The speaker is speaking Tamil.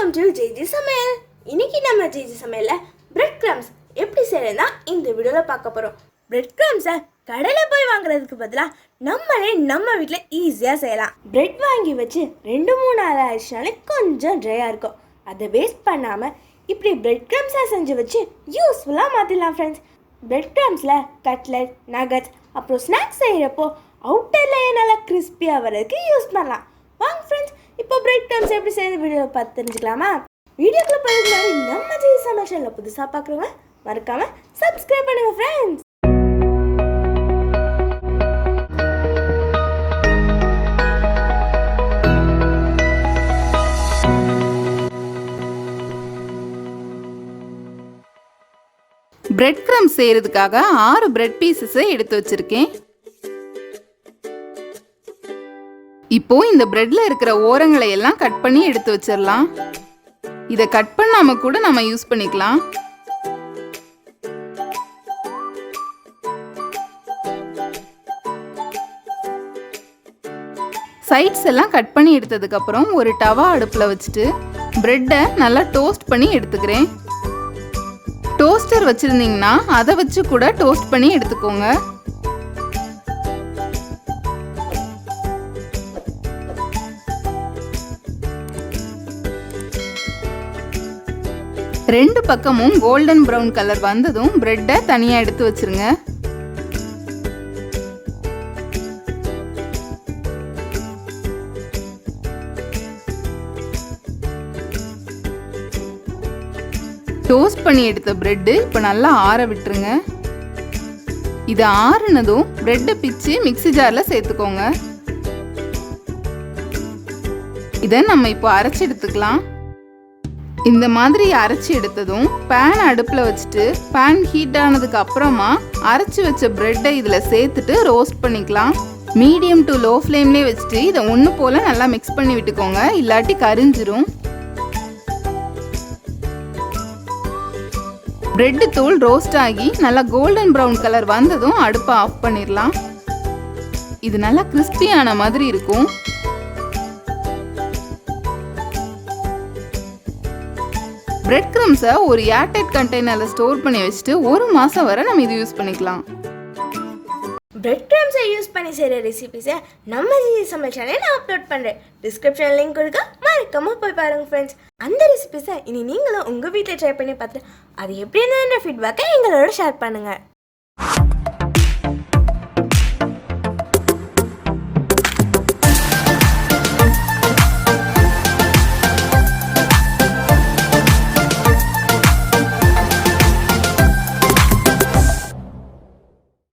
வெல்கம் டு ஜேஜி சமையல். இன்னைக்கு நம்ம ஜேஜி சமையலில் பிரெட் கிரம்ஸ் எப்படி செய்யறதுனா இந்த வீடியோவில் பார்க்க போகிறோம். பிரெட் கிரம்ஸை கடையில் போய் வாங்குறதுக்கு பதிலாக நம்மளே நம்ம வீட்டில் ஈஸியாக செய்யலாம். பிரெட் வாங்கி வச்சு 2-3 நாள் ஆயிடுச்சுனாலே கொஞ்சம் ட்ரையாக இருக்கும். அதை வேஸ்ட் பண்ணாமல் இப்படி பிரெட் கிரம்ஸாக செஞ்சு வச்சு யூஸ்ஃபுல்லாக மாற்றிடலாம் ஃப்ரெண்ட்ஸ். பிரெட் கிரம்ஸில் கட்லெட், நகட்ஸ், அப்புறம் ஸ்நாக்ஸ் செய்கிறப்போ அவுட்டர்லேயே நல்லா கிறிஸ்பியாக வர்றதுக்கு யூஸ் பண்ணலாம். வாங்க ஃப்ரெண்ட்ஸ், இப்போ பிரெட் கிரம்ஸ் எப்படி செய்யறது வீடியோ பார்த்து தெரிஞ்சுக்கலாமா? வீடியோக்குள்ள போகிறதுக்கு முன்னாடி நம்ம ஜெய் சமையல் புதுசாக பார்க்குறவங்க மறக்காம சப்ஸ்கிரைப் பண்ணுங்க ஃப்ரெண்ட்ஸ். பிரெட் கிரம்ஸ் செய்யறதுக்காக 6 பிரெட் பீசஸை எடுத்து வச்சிருக்கேன். இப்போ இந்த பிரெட்ல இருக்கிற ஓரங்களை எல்லாம் கட் பண்ணி எடுத்து வச்சிடலாம். இதை கட் பண்ணாம கூட நம்ம யூஸ் பண்ணிக்கலாம். சைட்ஸ் எல்லாம் கட் பண்ணி எடுத்ததுக்கு அப்புறம் ஒரு டவா அடுப்புல வச்சுட்டு பிரெட்டை நல்லா டோஸ்ட் பண்ணி எடுத்துக்கிறேன். டோஸ்டர் வச்சிருந்தீங்கன்னா அதை வச்சு கூட டோஸ்ட் பண்ணி எடுத்துக்கோங்க. ரெண்டு பக்கமும் கோல்டன் ப்ரௌன் கலர் வந்ததும் பிரெட்டை தனியாக எடுத்து வச்சிருங்க. டோஸ்ட் பண்ணி எடுத்த பிரெட்டு இப்போ நல்லா ஆற விட்டுருங்க. இது ஆறுனதும் பிரெட்டை பிச்சு மிக்ஸி ஜாரில் சேர்த்துக்கோங்க. இதை நம்ம இப்போ அரைச்சி எடுத்துக்கலாம். இந்த மாதிரி அரைச்சி எடுத்ததும் பேன் அடுப்பில் வச்சுட்டு பேன் ஹீட் ஆனதுக்கு அப்புறமா அரைச்சி வச்ச பிரெட்டை இதில் சேர்த்துட்டு ரோஸ்ட் பண்ணிக்கலாம். மீடியம் டு லோ ஃப்ளேம்லேயே வச்சுட்டு இதை ஒன்று போல் நல்லா மிக்ஸ் பண்ணி விட்டுக்கோங்க, இல்லாட்டி கரிஞ்சிரும். பிரெட்டு தூள் ரோஸ்ட் ஆகி நல்லா கோல்டன் ப்ரௌன் கலர் வந்ததும் அடுப்பை ஆஃப் பண்ணிடலாம். இது நல்லா கிறிஸ்பியான மாதிரி இருக்கும். பிரெட் கிரம்ஸை ஒரு ஏர்டைட் கண்டெய்னரில் ஸ்டோர் பண்ணி வச்சுட்டு 1 மாதம் வரை நம்ம இது யூஸ் பண்ணிக்கலாம். பிரெட் கிரம்ஸை யூஸ் பண்ணி செய்கிற ரெசிபிஸை நம்ம ஜிஜி சமையல் சேனலில் நான் அப்லோட் பண்ணுறேன். டிஸ்கிரிப்ஷன் லிங்க் கொடுக்க மறக்காம போய் பாருங்க ஃப்ரெண்ட்ஸ். அந்த ரெசிபிஸை இனி நீங்களும் உங்கள் வீட்டில் ட்ரை பண்ணி பார்த்துட்டு அது எப்படி இருந்ததுன்ற ஃபீட்பேக்கை எங்களோட ஷேர் பண்ணுங்கள்.